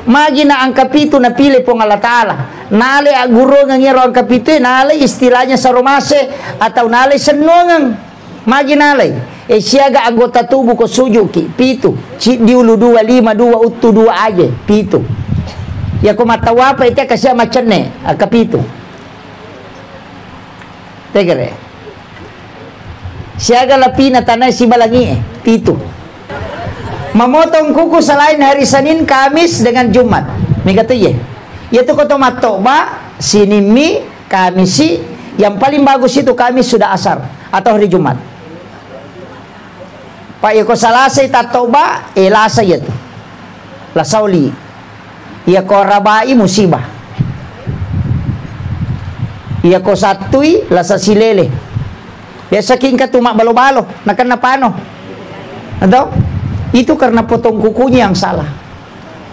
Magi na ang kapito na pili pong Allah Ta'ala. Nalay guro ng ngiro ang kapito, nalay istilahnya sa romase, atau nalay senongang. Magi nalay. Siaga anggota tubuh ko sujuki, pitu. Diulu 2, 5, 2, utu 2 aja, pitu. Ya ko matawa pa ite kasi macam ne, kapito. Tegere. Siaga lapi na tanay si balangi, pitu. Mamotong kuku selain hari Senin, Kamis dengan Jumat. Megatu ye. Yaitu koto matoba, sinimi, Kamisi. Yang paling bagus itu Kamis sudah asar atau hari Jumat. Pak yako salasay tatoba, lasa yaitu. Lasauli. Iya ko rabai musibah. Iya ko satui lasa silele. Biasa king tumak balo-balo, nakan napano. Atau itu karena potong kukunya yang salah.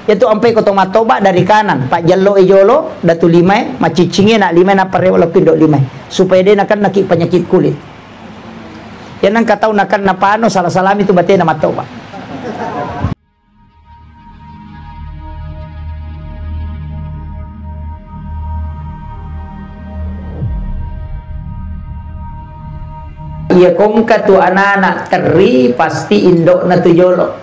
Itu ampai ko tomatoba dari kanan, Pak jallo ejolo datu limai, macicingnya nak limai na parewala pindok limai. Supaya dia nakan naki penyakit kulit. Yan ang kataw nakan napano salah-salam itu batay na matoba. Iya kong katu anak-anak teri pasti indok na tujolo.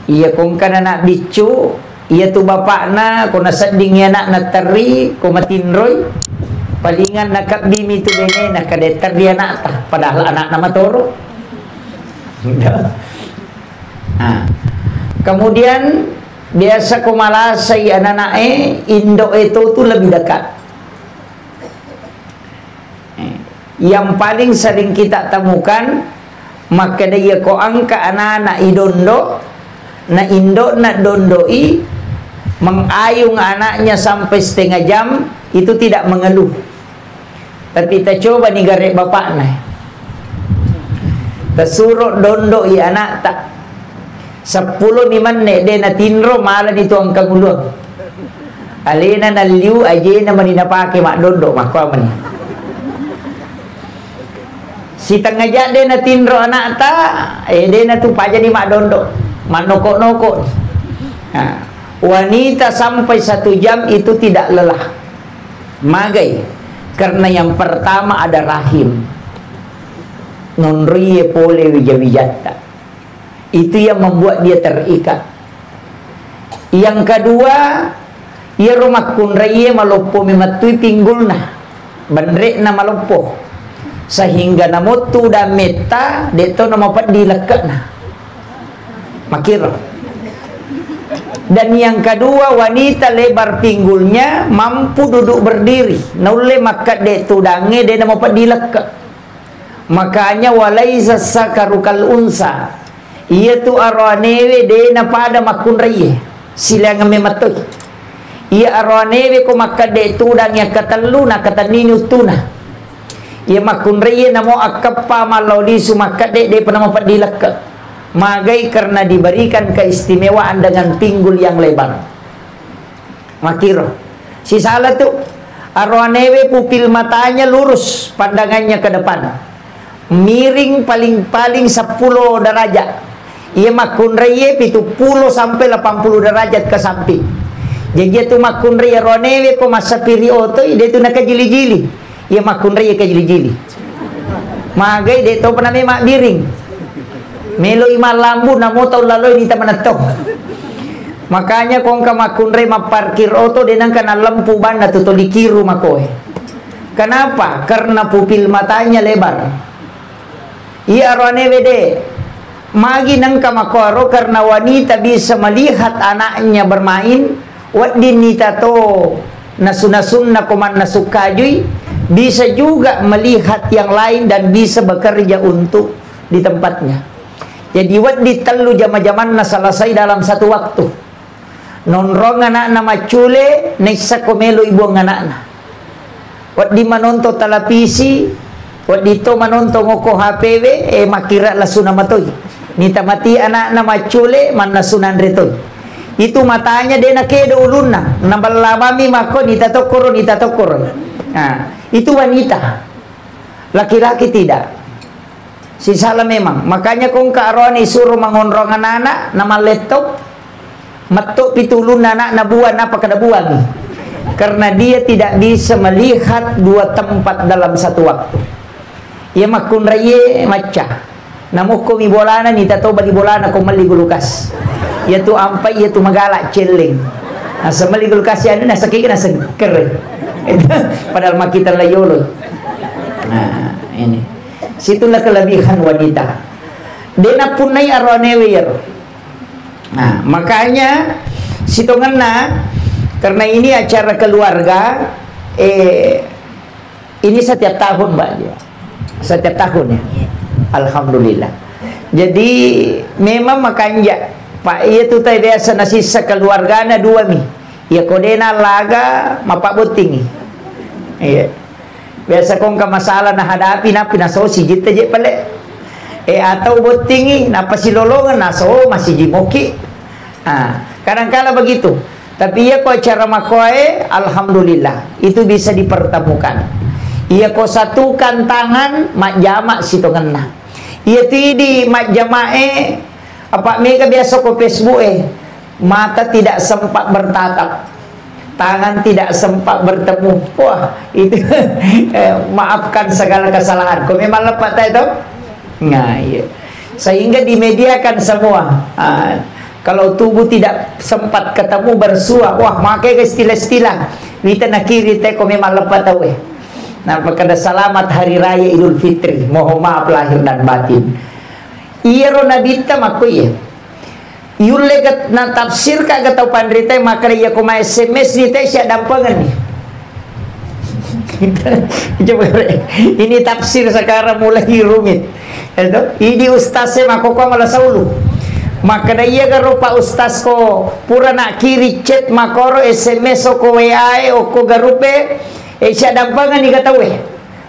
Iya kong kan anak bicu, iya tu bapak na kung nasading anak na teri kung matinroy. Palingan nakabimi tu dene nakadeter dia anak tah padahal anak nama toro. Kemudian biasa kumalasay anak-anak indok itu tu lebih dekat. Yang paling sering kita temukan maka dia ko angka anak-anak idondo na indok na dondoi mengayung anaknya sampai setengah jam itu tidak mengeluh. Tapi kita coba nih garek bapak nah tersuruh dondo i anak tak 10 menit dia na tinro malah itu angka ngulung alena na liu aja na manina pake mak dondo makwa mani. Si tengah jat dia na tinro anak ta, dia na tu paja ni mak dondo, mak nokok-nokok. Wanita sampai 1 jam itu tidak lelah. Magai, karena yang pertama ada rahim. Nonriye pole wijawijata. Itu yang membuat dia terikat. Yang kedua, ia rumah kunraiye malopo mimatui pinggulna, bandrek na malopo. Sehingga namutu dan meta deto namapat dilekat nah makir. Dan yang kedua wanita lebar pinggulnya mampu duduk berdiri naule maka deto dange dia namapat dilekat. Makanya walaisa sakarukal unsa ia tu arwanewe de na pada makun reye silang mematoi ia arwanewe ko maka deto dange katelu na kataninu tuna. Ia makun raya namo akappa malau di sumakat de pernah mapat dilekak. Magai karena diberikan keistimewaan dengan pinggul yang lebar. Makiro. Si salah tu arwanewe pupil matanya lurus, pandangannya ke depan. Miring paling-paling 10 derajat. Ia makun raya 70 sampai 80 derajat ke samping. Jadi tu makun raya arwanewe ko masa pirioto dia tu nak jili-jili. Ia makun raya ke jili-jili. Magai dia tahu pernah mak biring. Melo imal lambu namo tau lalu ini taman atau. Makanya kong ka makun raya maparkir auto dia nangkana lampu banda tu dikiru makoe. Kenapa? Karena pupil matanya lebar. Ia arwane wede. Magi nangka makoro karena wanita bisa melihat anaknya bermain. Wadin nita to nasunasun nakuman nasukajui. Bisa juga melihat yang lain dan bisa bekerja untuk di tempatnya. Jadi wat ditelu jama-jaman na selesai dalam satu waktu. Nonrong anak nama cule nesa komelo ibu anak na. Wat di manonto televisi, wat dito manonto ngoko HPW makira lasuna matoy. Nita mati anak nama cule man nasunan retoy. Itu matanya dia nak kedo uluna, nambal labami mako nita tokoro. Nah, itu wanita. Laki-laki tidak. Si salah memang. Makanya kung kaaroni suruh mengonrong anak-anak nama laptop matuk pitulun anak nabuan apa kada buang, karena dia tidak bisa melihat dua tempat dalam satu waktu. Ia makun raye maca namuko mi bolana ni tato bali bolana ko mali gulukas, ia tu ampai ia tu magalak celeng asa mali gulukas ya na sakit na seger padahal makita layolo. Nah ini situlah kelebihan wanita. Dena punai aronewer. Nah, makanya sitonganna karena ini acara keluarga ini setiap tahun, Mbak. Setiap tahun ya. Alhamdulillah. Jadi memang makanya Pak iya tu tadi biasa nasi sekeluargana dua mi. Ya kodena laga mapak boting. Iya. Biasa kong ka masalah na hadapi na pinasosi jita je pale. Atau botingi napa silolongan naso masih jimoki. Kadang-kala begitu. Tapi ia ko acara makoe alhamdulillah itu bisa dipertemukan. Ia ko satukan tangan mak jamak sitongenna. Ia tidi mak jamae apa mega biasa ko Facebook mata tidak sempat bertatap. Tangan tidak sempat bertemu. Wah, itu maafkan segala kesalahan. Kau memang lepas itu? Nah, iya. Sehingga dimediakan semua. Kalau tubuh tidak sempat ketemu bersua, wah, makai istilah-istilah. Kita nak kiri teh kau memang lepas tahu Nah, pada selamat hari raya Idul Fitri. Mohon maaf lahir dan batin. Iya ronabita makui Yule na tafsir ka gatau pandrita maka iya kuma SMS ni teh sia dampangan ni. Coba ini tafsir sekarang mulai rumit. Ini ustaz mako ko malah saulu. Maka iya garupa ustaz ko pura nak kiri chat makoro SMS ko WA o ko garupe sia dampangan ni gatau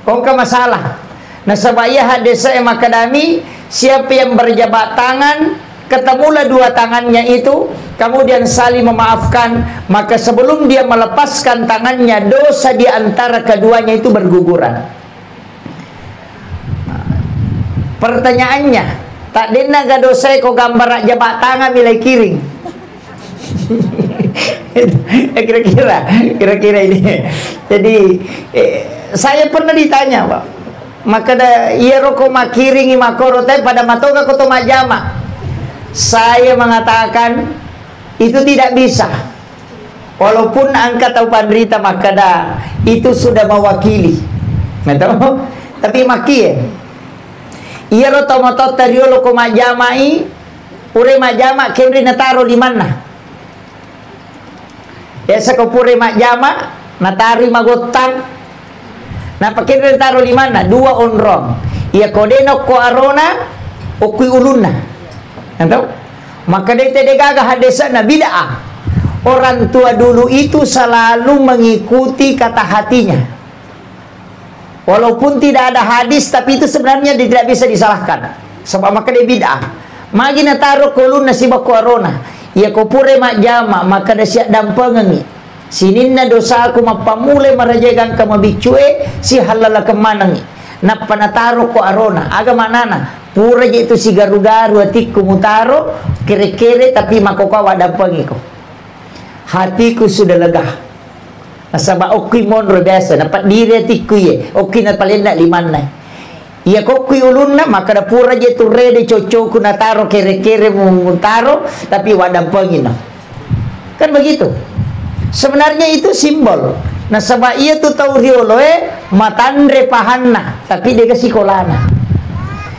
Kong ka masalah. Nah sabaya hadesa makadami siapa yang berjabat tangan ketemulah dua tangannya itu, kemudian saling memaafkan, maka sebelum dia melepaskan tangannya, dosa di antara keduanya itu berguguran. Pertanyaannya, tak dena ga dosa ko gambar jabat tangan milai kiring. Kira-kira ini. Jadi saya pernah ditanya, Pak. Maka iya roko makiringi makoro teh pada matoga koto majama. Saya mengatakan itu tidak bisa. Walaupun angkat atau pandrita makada itu sudah mewakili. Tahu? Tapi maki iya ro tomoto teriolo ko majamai pure majama kemri nataro di mana? Biasa ko pure majama natari magotang. Nah pakai nataro di mana? Dua onrong. Iya kodeno ko arona o kui uluna. Tahu? Maka dia tidak gagah hadisnya bid'ah. Orang tua dulu itu selalu mengikuti kata hatinya. Walaupun tidak ada hadis, tapi itu sebenarnya tidak bisa disalahkan. Sebab maka dia bid'ah. Magi na taruh kulun nasi baku arona. Ya kopure mak jama maka dia siap dampengengi. Sininna dosa aku mapamule marajagan kamabicue si halala kemanangi. Napa na taruh ko arona. Agama nana. Pura je itu si garu-garu hatiku mutaro kere-kere tapi makokawa dampangi ko. Hatiku sudah lega. Nasaba okui monro biasa dapat diri hatiku ye. Okui na palenda liman na. Iya kokui ulun na maka da pura je itu rede cocoku nataro kere-kere mutaro tapi wadampangi no. Kan begitu. Sebenarnya itu simbol. Nasaba iya tu tau rioloe matandre pahanna tapi dia kasikolana.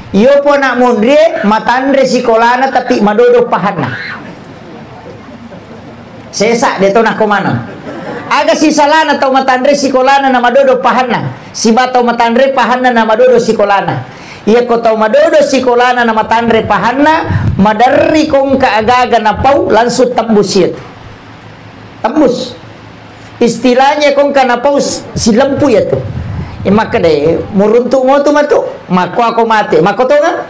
Yo po nak mundre matandre sikolana tapi madodo pahana. Sesak dia to nak komana. Aga si salana tau matandre sikolana na madodo pahana. Si batau matandre pahana na madodo sikolana. Ia ko tau madodo sikolana na matandre pahana madarri kong kaagaga na pau langsung tembus yet. Tembus. Istilahnya kong kanapau si lempu ya tu. Maka deh muruntuk motu matu mako aku mati mako to kan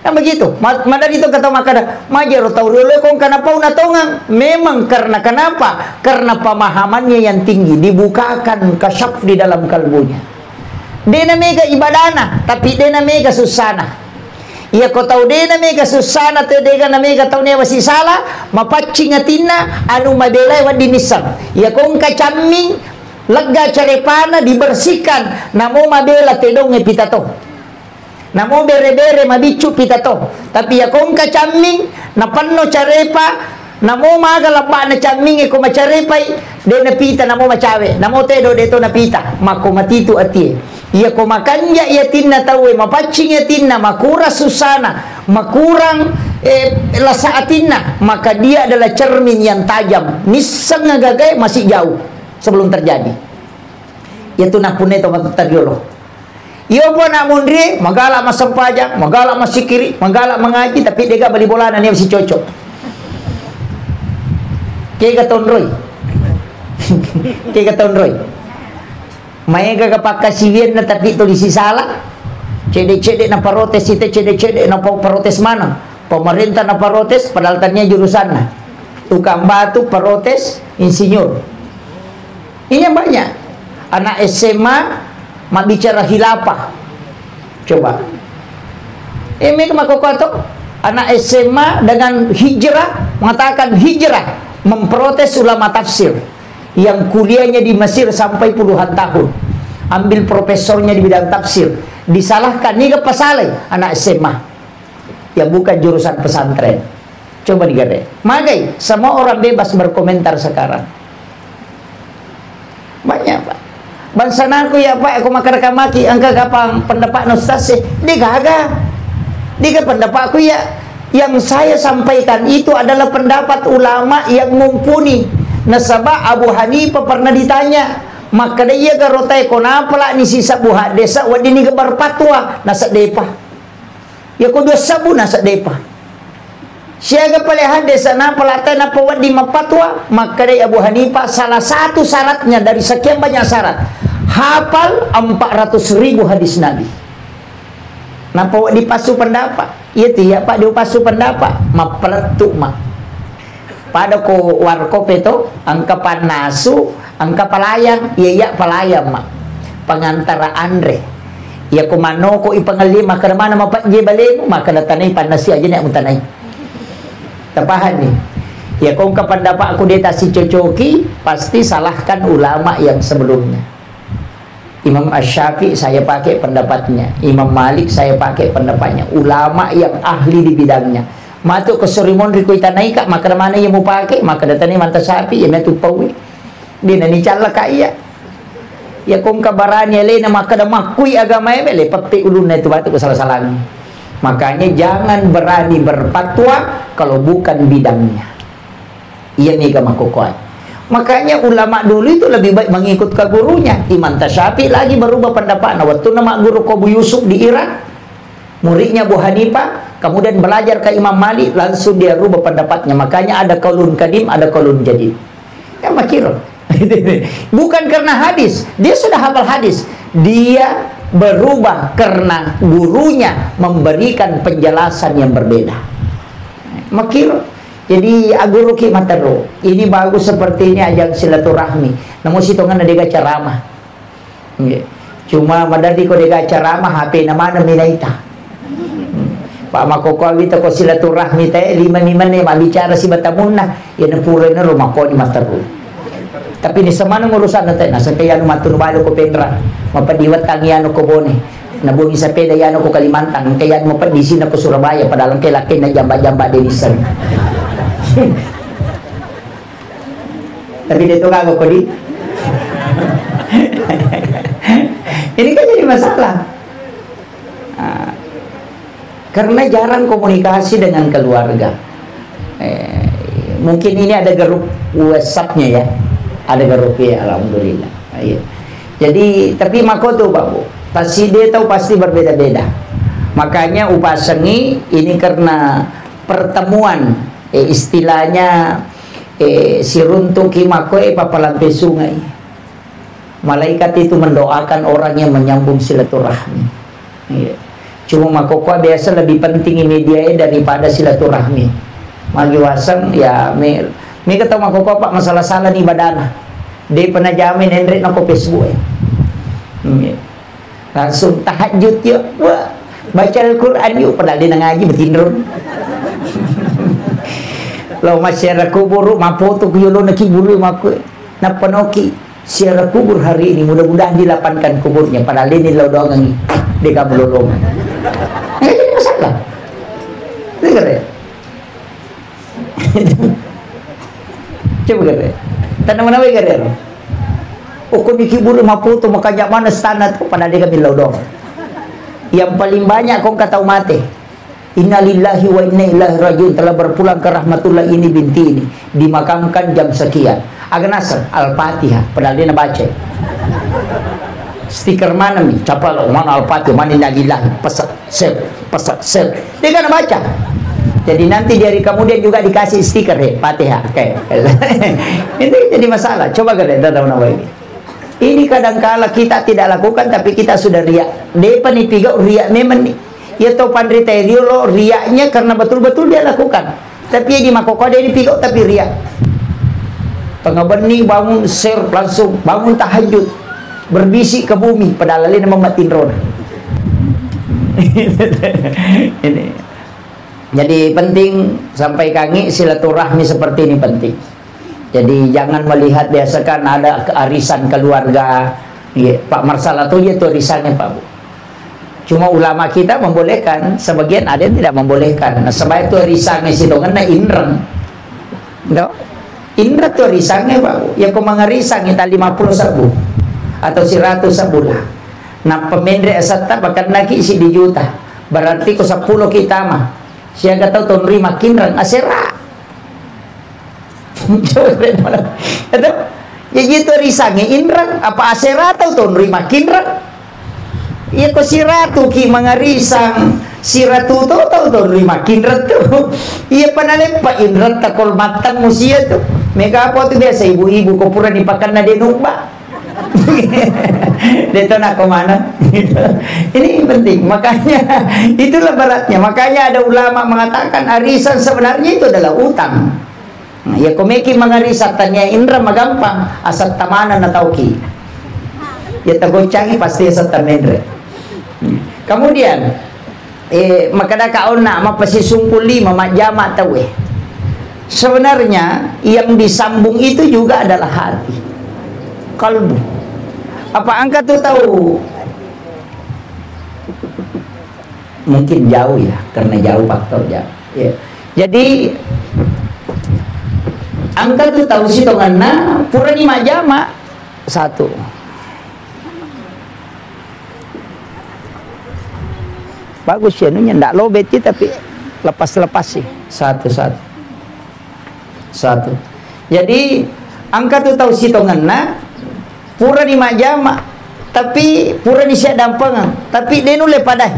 kan begitu madari itu kata maka dah majer tahu dulu kong kanapau na tongang memang karena kenapa karena pemahamannya yang tinggi dibukakan kasyaf di dalam kalbunya dena mega ibadana tapi dena mega susana Ia ko tahu de na mega susana te de na mega tahu ne wasi sala mapacing atina anu mabelai wa dinisam. Ia ko kacaming lega carepana dibersihkan namo mabela te dong pitato. Namo bere-bere mabicu pitato. Tapi ia ko kacaming na panno carepa namo maga laba na caming ko macarepai de na pita namo macawe. Namo te do de to na pita mako matitu atie. Ia ko makanya ia tinna tawe mapacing ia tinna makura susana makurang lasa atinna, maka dia adalah cermin yang tajam nisang ngagagai masih jauh sebelum terjadi. Ia tu nak punai to matariolo. Ia pun nak mundri magala masempajang magala masikiri magala mengaji tapi dia bali bola dia masih cocok. Kaya tonroy. Kaya tonroy. Maya kapakasivian na tapi tulisi salah. Cedek-cedek na parotes ite cedek-cedek na parotes mana? Pemerintah na parotes padahal tanya jurusan na. Tukang batu parotes insinyur. Ini banyak. Anak SMA mak bicara khilafah. Coba. Ini makokato anak SMA dengan hijrah mengatakan hijrah memprotes ulama tafsir yang kuliahnya di Mesir sampai puluhan tahun, ambil profesornya di bidang tafsir, disalahkan nih ke pasalai anak SMA yang bukan jurusan pesantren. Coba digade. Magai semua orang bebas berkomentar sekarang. Banyak pak. Bansanaku ya pak, aku makan maki angka kapang pendapat ustaz dia gagah. Dia pendapatku ya yang saya sampaikan itu adalah pendapat ulama yang mumpuni. Nasabah Abu Hanifah pernah ditanya, maka dia garotai kenapa lah ni sisa buhat desa wadini gebar patwa nasa depa. Ya ko dua sabu nasa depa. Siaga palehan desa na palatai na pawadi mapatwa, maka dia Abu Hanifah salah satu syaratnya dari sekian banyak syarat hafal 400.000 hadis Nabi. Napa wadi pasu pendapat? Iya tiap pak dia pasu pendapat, mapeletuk mak. Pada ko warkop itu angka panasu angka palayang iya palayang mak pengantara Andre ya ko mano ko ipangali maka mana mapak je balemu maka datanai panasi aja nek muntanai tepahan nih ya ko kapan dapat aku detasi cocoki pasti salahkan ulama yang sebelumnya. Imam Asy-Syafi'i saya pakai pendapatnya, Imam Malik saya pakai pendapatnya, ulama yang ahli di bidangnya. Matuk ke Sorimon Riko itanai kak maka mana yang mau pakai maka datani manta sapi ya metu pawi dia nani cala kaya ya kong kabarani le na maka da makui agama ya le pati ulun na itu batu salah-salah. Makanya jangan berani berfatwa kalau bukan bidangnya. Iya nih gak makukuat. Makanya ulama dulu itu lebih baik mengikut ke gurunya. Imam Tasyafi lagi berubah pendapat. Nah waktu nama guru Abu Yusuf di Irak muridnya Abu Hanifah, kemudian belajar ke Imam Malik, langsung dia rubah pendapatnya. Makanya ada kaulun kadim, ada kaulun jadid. Ya makir. Bukan karena hadis, dia sudah hafal hadis. Dia berubah karena gurunya memberikan penjelasan yang berbeda. Makir. Jadi guru ki matero. Ini bagus seperti ini ajang silaturahmi. Namun sitongan ada ceramah. Cuma madadi ko dega ceramah HP nama minaita. Pak makokawi ko silaturahmi teh lima-lima ne bicara si batamunna ya nepure na rumah ko ni masteru. Tapi ni samana ngurusan teh nasa kaya matun balo ko pendra mapadiwat tangiano ko bone nabungi sa peda yano ko Kalimantan kaya mapadisi na ko Surabaya padahal kay laki na jamba-jamba denisan. Tapi dito kago ko di. Ini kan jadi masalah. Karena jarang komunikasi dengan keluarga. Mungkin ini ada grup WhatsApp-nya ya. Ada grup ya, alhamdulillah. Jadi tapi makoto Pak Bu. Pasti dia tahu pasti berbeda-beda. Makanya upasengi ini karena pertemuan istilahnya siruntuki makoe papalampe sungai. Malaikat itu mendoakan orang yang menyambung silaturahmi. Cuma makokwa biasa lebih penting media daripada silaturahmi. Magi wasang ya me kata makokwa Pak masalah salah nih badana. Dia pernah jamin Hendrik nako Facebook. Langsung tahajud ya. Wah, baca Al-Quran yuk, padahal dia ngaji bertinron. Lalu masyarakat kubur mapoto kuyolo na kiburu makwe na panoki siara kubur hari ini, mudah-mudahan dilapangkan kuburnya, padahal ini lo doang ngi di kamu lolong. Nggak jadi masalah. Dengar ya. Coba kata. Tanam mana we kata. Kung dikiburu maputo makanya mana standar pada dia kami lodong. Yang paling banyak kong kata mati. Innalillahi wa inna ilaihi rajiun, telah berpulang ke rahmatullah ini binti ini, dimakamkan jam sekian. Agak nasr Al-Fatihah, padahal dia nak baca. Stiker mana nih? Capal mana Al-Fatihah, mana innalillahi, pesak sel. Dia kan baca. Jadi nanti dari kemudian juga dikasih stiker Fatihah. Kayak itu jadi masalah. Coba kita tahu nama ini. Ini kadang-kala kita tidak lakukan, tapi kita sudah riak. Depan ini tiga riak memang nih. Ya tahu pandai terio lo riaknya karena betul-betul dia lakukan. Tapi dia di makoko dia dipikau tapi riak. Tengah benih bangun share langsung bangun tahajud berbisik ke bumi padahal lain mematin rona. Ini. Jadi penting sampai kangi silaturahmi seperti ini penting. Jadi jangan melihat biasakan ada arisan keluarga. Ya, Pak Marsala tuh dia tuh arisannya Pak Bu. Cuma ulama kita membolehkan, sebagian ada yang tidak membolehkan. Nah, sebab itu arisannya situ kan inreng. No? Indra tuh arisannya Pak. Ya kau mengarisang kita 50 sabu atau 100 sabu lah. Nah pemendre asata bahkan lagi isi di juta. Berarti ko 10 kita mah. Siya kata tuh nerima kinrang asera. Ya gitu risangnya inrang apa asera atau tuh nerima kinrang. Iya ko si ratu ki mga risang si ratu to tuh nerima kinrang tuh. Iya panalip pa inrang takol matang mo siya tuh. Mega apa tuh biasa ibu-ibu ko pura dipakan na dinugba. Dito na kemana? Ini penting, makanya itulah beratnya. Makanya ada ulama mengatakan arisan sebenarnya itu adalah utang. Nah, ya komeki mengarisan tanya indra magampang asal tamana na tauki. Ya tagocangi pasti asal tamendre. Kemudian makada kaon na mapasisungkuli mamajama tawe. Sebenarnya yang disambung itu juga adalah hati, kalbu. Apa angka tuh tahu? Mungkin jauh ya, karena jauh faktor jauh. Ya. Jadi angka tuh tahu sih tongana pura ni majama satu. Bagus ya, nunya ndak lobet sih tapi lepas sih satu. Jadi angka tuh tahu sih tongana pura di majama tapi pura di siap dampangan tapi dia nule padai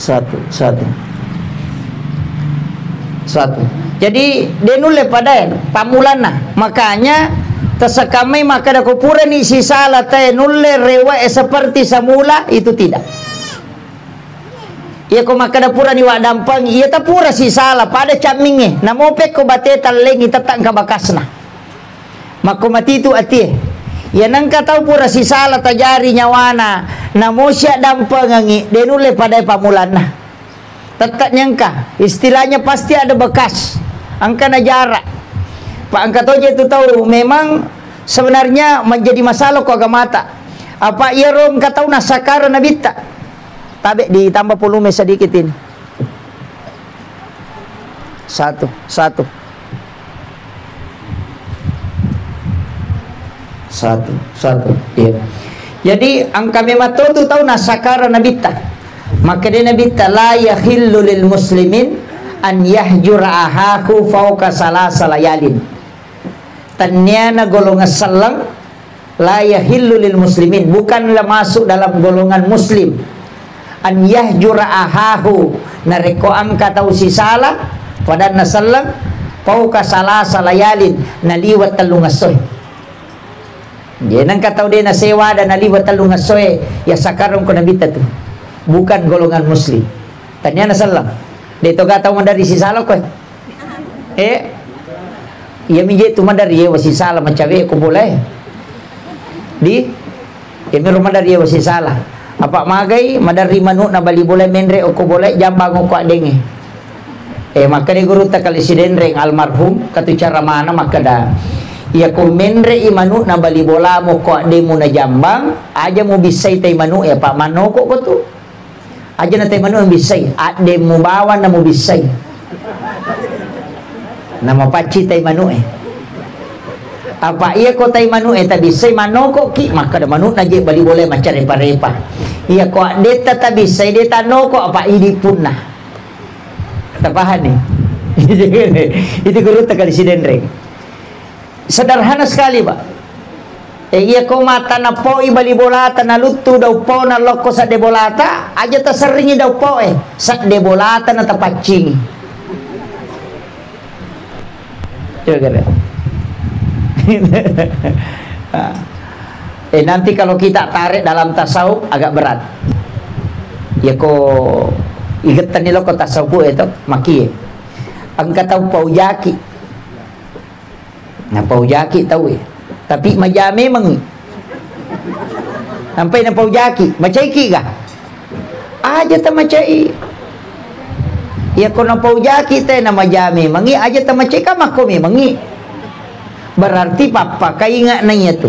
satu. Jadi dia nule padai pamulana makanya tersekamai maka dah pura ni si salah teh nule rewa seperti semula itu tidak. Ia ko makada pura ni wa dampang ia ta pura si salah pada caminge namopek ko bateta lengi tatang ka bakasna mako mati itu ati ya nangka tahu pura si salah tajari nyawana namo sia dampangangi denule pada pamulana tetap nyangka istilahnya pasti ada bekas angka na jarak Pak angka toje itu tahu memang sebenarnya menjadi masalah ko agamata apa ia rom katau nasakara nabita tabe ditambah volume sedikit ini. Satu. Iya. Jadi angka memato tu tahu nasakara nabita. Maka dia nabita la yahillu lil muslimin an yahjura ahaku fauqa salasa layalin. Tanyana golongan salang la yahillu lil muslimin bukanlah masuk dalam golongan muslim. An yahjura ahahu nareko angka tahu si salah pada nasallang pauka salah salayalin naliwat talungasoy dia nang kataw dia na sewa dan naliwat talungasoy ya sakarong ko nabita tu bukan golongan muslim tanya nasallang dito kataw man dari si salah ko iya mije tu man dari si salah mancawe ko boleh di ya mi rumah dari si salah apa magai madari manuk na bali boleh menre o ko boleh jambang ko adenge. Maka ni guru ta kali sidenreng almarhum katu cara mana maka dah ia ko menre i manuk na bali bola mo ko ademu na jambang aja mo bisay tay manuk pak manoko ko tu aja na tay manuk bisay ade mo bawan na mo bisay na mapachi tay manuk apa iya ko tay manuk tabisay manoko ki maka da manuk na je bali boleh macam repa-repa iya ko deta tabisay deta noko apa ini pun nah tapahan nih itu guru tak kali sidenreng sederhana sekali pak iya ko mata na po ibali bolata na lutu daw po na loko sa de bolata aja ta seringi daw po sa de bolata na tapacing coba nanti kalau kita tarik dalam tasawuf agak berat ya ko igatan nila ko tasawuf itu maki ang kataw paujaki na paujaki tahu tapi majame mangi sampai na paujaki macai ki ka aja ta macai ya ko na paujaki te na majame mangi aja ta macai ka makomi mangi berarti papa kaingat nanya tu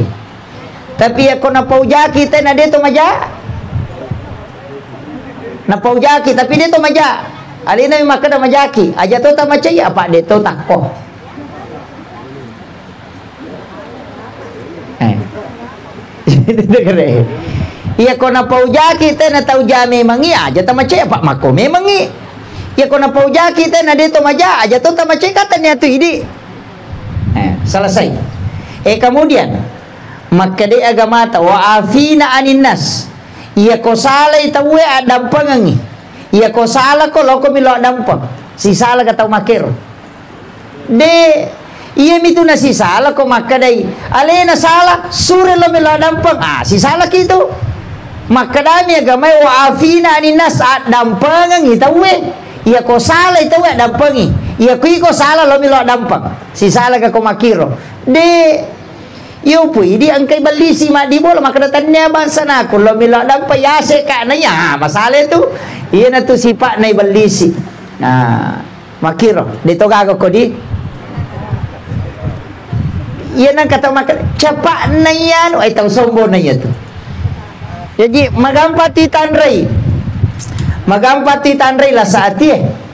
tapi ako na paujaki tayo na dito maja na paujaki tapi dito maja alina yung maka na majaki aja to ta macaya apa dito tako iya ko na paujaki tayo na taujame mangi aja ta macaya apa makome mangi iya ko na paujaki tayo na dito maja aja to ta macaya kata niya tu hidi selesai. Kemudian maka di agama ta wa afina anin nas. Ia ko sala itawe adam pangangi. Ia ko sala ko loko milo adam pang. Si sala ka tau makir. De iya mitu na si sala ko makadai. Ale na sala sure lo milo adam pang. Si sala kito. Makadami agama wa afina anin nas adam pangangi tawe. Ia ko sala itawe adam pangi. Ia ko sala lo milo dampang si sala ka kumakiro de yo pui di angkai balisi ma di bola maka datannya bangsa na ko lo milo dampang yase ka na ya masalah itu iya na tu sipa na balisi makiro dito gago ko di iya na kata maka cepat na yan ay tau sombo na yan tu jadi magampati tanray lah saat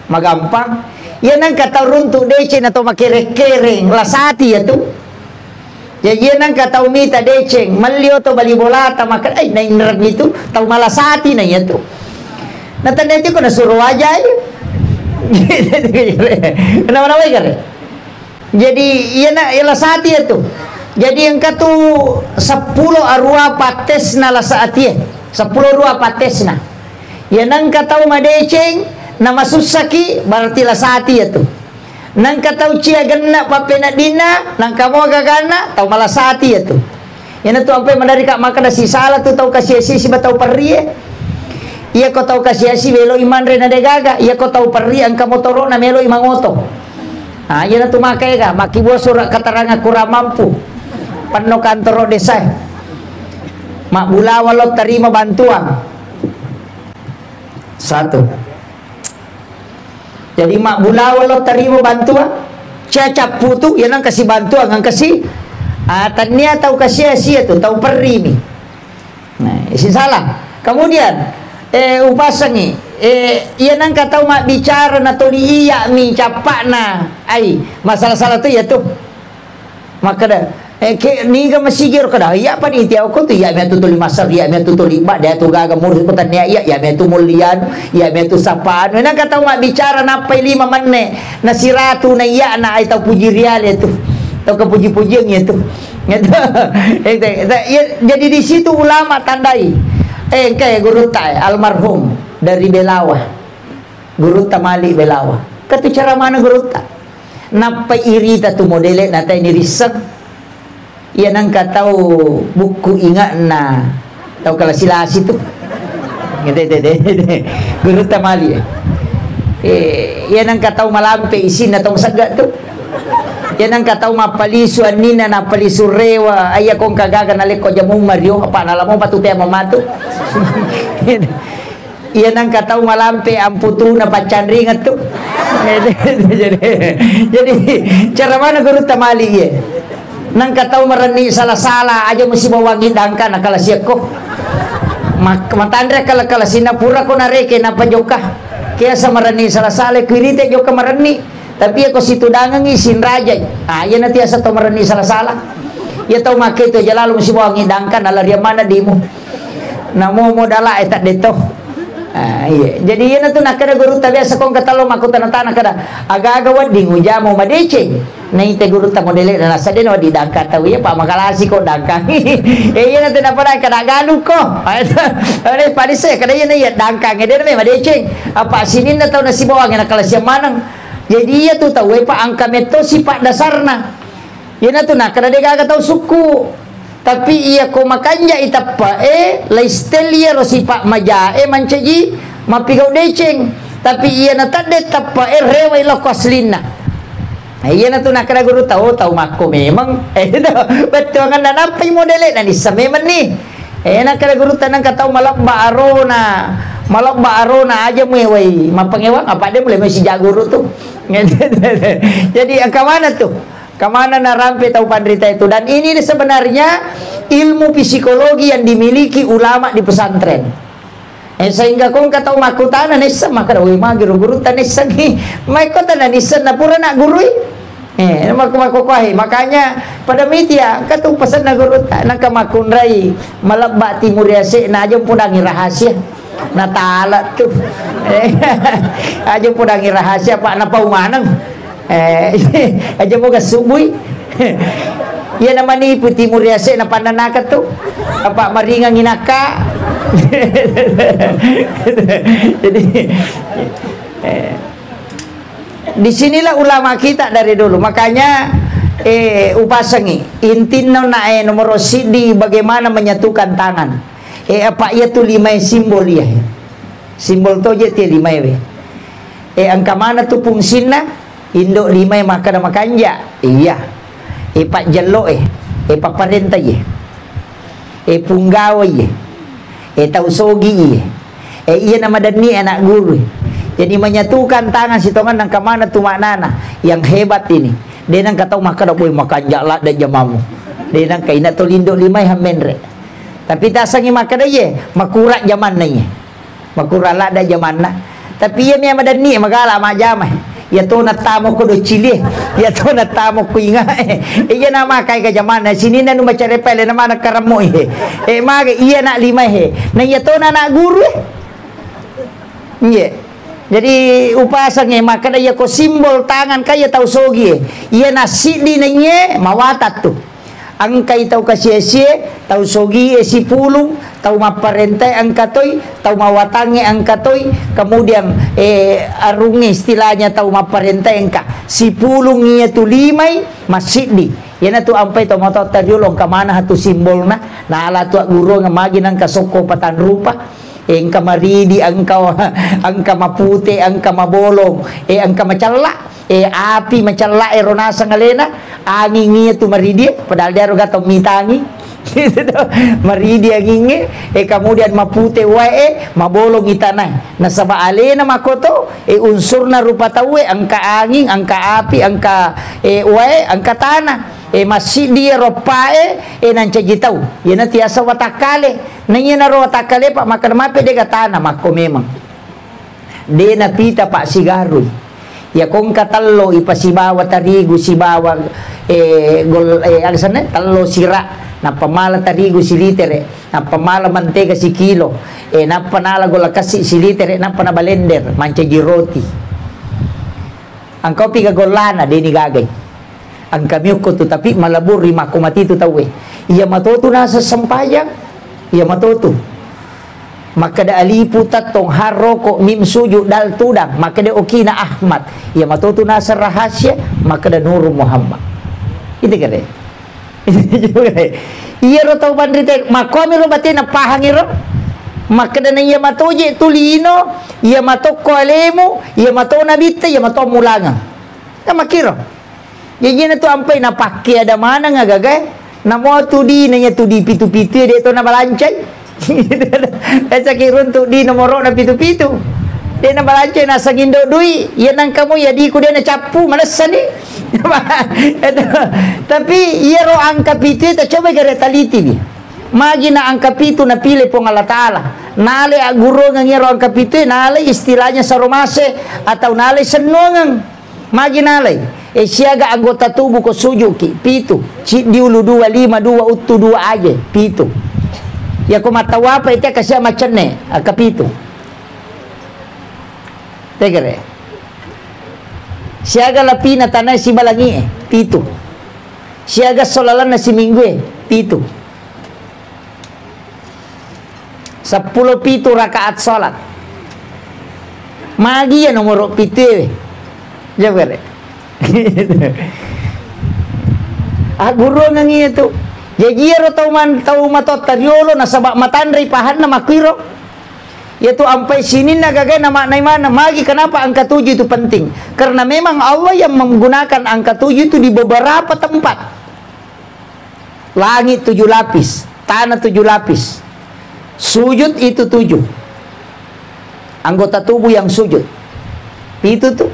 magampang yan ang kataw runto deche na to makirek-kereng lasati ya to yan ang kataw mita deche malyo to balibolata maka ay nainrag nito taw malasati na yan to natandaan ko na suro aja kenapa ka rin jadi yan na lasati ya to jadi yang katu 10 arwa pates na lasati 10 arwa pates na yan ang kataw madecheng na masusaki berarti lasati itu nang katau cia genna papena dina nang kamo gagana tau malasati itu yana tu apa mandari kak maka da si sala tu tau kasih si batau perri iya ko tau kasih si velo iman rena de gaga iya ko tau perri ang kamo toro na melo imangoto yana tu makai ga maki buah surat kataranga kurang mampu panno kantoro desa mak bula walau terima bantuan satu. Jadi mak bula walau terima bantuan cacap putu yang nang kasih bantuan nang kasih tania tahu kasih asia tu tahu perri ni nah isi salah kemudian upasangi ia nang kata mak bicara na to iya mi capak na ai masalah-salah tu ya tu maka dah ni ga masigir kada ya pa ni tiaw ko tu ya me tu tuli masar ya me tu tuli ba dia tu gaga murus ko tan ya me tu mulian ya me tu sapaan nang kata mak bicara na pai 5 manne na siratu na ya na ai tau puji rial itu tau ke puji-pujian itu jadi di situ ulama tandai kayak guru tai almarhum dari Belawa guru tamali Belawa kata cara mana guru ta napa irita tu modele na tai ni riset ia nang katau buku ingat na tahu kalau silasi tu guru tamali ia nang katau malampe isin atau sagak tu Yan ang kataw mapalisu anina na palisu rewa aya kong kagaga nalik ko jamong Mario apa nala mo patuti mamato. Yan ang kataw malampe ang putu na pacanringat to. Jadi cara mana guru tamali ye. Nang kataw marani sala-sala aja mesti bawangi dangka nakala siya ko. Matandra kala sinapura ko nareke na pajoka. Kaya sa marani sala-sala kwirite joka marani. Tapi ako si tudangan isin raja. Yan na tiasa to marani sala-sala. Ya tau make to jalalu mesti bawangi dangka nalaria mana dimu. Namo modala etak deto. Iya. Jadi yan na to nakada guru tabiasa kong katalo makutan-tan kada aga-aga wadi ngujamo madece. Naite guru ta modele na nasa din wadi dangka taw ya pa makalasi ko dangka. Yan na to na para kada galu ko. Are parise kada yan na dangka ngede na madece. Apa sinin na taw na si bawangi na kalasya manang. Jadi ya tu tahu pa ang kameto sifat dasarna. Yan na to na kada de gaga taw suku. Tapi iya ko makanya itapa laistelia ro sipa maja mancaji mapigaw deceng. Tapi iya na tade tapa reway lo koslina. Iya na to na kada guru tahu mako memang betul nga nanapay modele na isa memang ni. Na kada guru tanang kataw malak baaro na aja meway mapangewang apa dia mulai masih jaguru tuh. Jadi ke mana tuh? Kemana narampe tahu pandrita itu. Dan ini sebenarnya ilmu psikologi yang dimiliki ulama di pesantren. Sehingga kung kataw makutana nisa maka dawi guru tanisa ni maikota nisa na pura na gurui. Makumakukuahi. Makanya pada media katu pesan na guru nakamakunrai malabba timur yase na ajong pudangi rahasia. Natala tuh. Ajong pudangi rahasia pak napaumanang. Aja mo gasuboy. Yan naman ni Puti Muriase na pananakat to. Apa maringang inaka. Jadi disinilah ulama kita dari dulu. Makanya upasangi intinno na nomor sidi bagaimana menyatukan tangan. Apa ia tu 5 simbol ya. Simbol to je ti 5 we. Angka mana tu fungsina? Indok 5 maka makanja. Iya. Pak jelo pak parenta ye. Punggawa ye. Tausogi ye. Iya nama dani anak guru. Jadi menyatukan tangan si tongan nang kamana tu maknana yang hebat ini. Dia nang katau maka dak boy makanja lah da jamamu. Dia nang kaina to lindo 5 hamenre. Tapi tak sangi maka da ye makurat zaman na ye. Makurat lah da zaman na. Tapi ye mi madani magala majamah. Ya to natamo ko do chili ya to natamo ko inga iya nama kay ka jamana sini na no macare pele na mana karamo mage iya na 5 na ya to na guru jadi upasang maka da ya ko simbol tangan kaya tau sogi iya na sidi na nye mawatat tu ang kay tau kasiyesiye tau sogi si pulung tau maparentay ang katoy tau mawatangi ang katoy kemudian arungi istilahnya tau maparentay ang ka si pulung niya tu 5 masidi yan na tu ampay tau matotariulong kamana hatu simbol na naala tu guro nga magi ng kasoko patan rupa ang kamaridi ang kamaputi ang kamabolong ang kamacala api macala ronasa ngalena angin niya tu maridi padahal dia roga tau mitangi maridi angin kemudian mapute wae mabolong itanay nasaba alena makoto unsur na rupa tawe ang kaangin ang kaapi ang ka wae ang katana masih dia ropae nanca jitau yana tiasa watakale nanya na ro watakale pak makan mape de katana mako memang de na pita pak sigaroy ya kung katallo ipasibawa tarigo sibawa ang sana tallo sira na pamala tarigo si litere na pamala mantega si kilo na panala gola kasi si litere na panabalender mancha giroti ang kopi kagolana dini gagay ang kamyok ko to tapi malabur rima ko matito tawe iya matoto na sa sampayang iya matoto makada aliputat tong haroko mim suju dal tudang makada okina Ahmad iya matoto na sa rahasya makada Nurul Muhammad itu kare iya ro tau bandrite makomi ro batin na pahangiro makada na iya matoje tulino iya matok ko alemu iya mato nabita iya mato mulanga makiro Jadi na tu ampai na pakai ada mana ngagagai. Namo tu di nanya tu di pitu-pitu dia tu na balancai. Esa kirun tu di nomor na pitu-pitu. Dia na balancai na sangindo dui. Ya nang kamu ya di ku dia na capu malasan ni. Tapi ia ro angka pitu ta coba gara taliti ni. Magi na angka pitu na pilih pong Allah Ta'ala. Nale aguro ngang ro angka pitu nale istilahnya saromase atau nale senongang. Magi nale. Siaga anggota tubuh ko sujuki pitu. Diulu 2 5 2 utu 2 aja pitu. Ya ko matawa apa itu kasih macam ne angka pitu. Tegere. Siaga lapina tanah si balangi pitu. Siaga solalan na si minggu pitu. 10 pitu rakaat salat. Magi ya nomor pitu. Jawab. Guru ngangi itu. Jadi ro tau matot tariolo na sabak matandri pahan na makwiro. Yaitu ampai sini na gagay na maknai mana. Magi kenapa angka 7 itu penting? Karena memang Allah yang menggunakan angka 7 itu di beberapa tempat. Langit 7 lapis, tanah 7 lapis. Sujud itu 7. Anggota tubuh yang sujud. Itu tuh.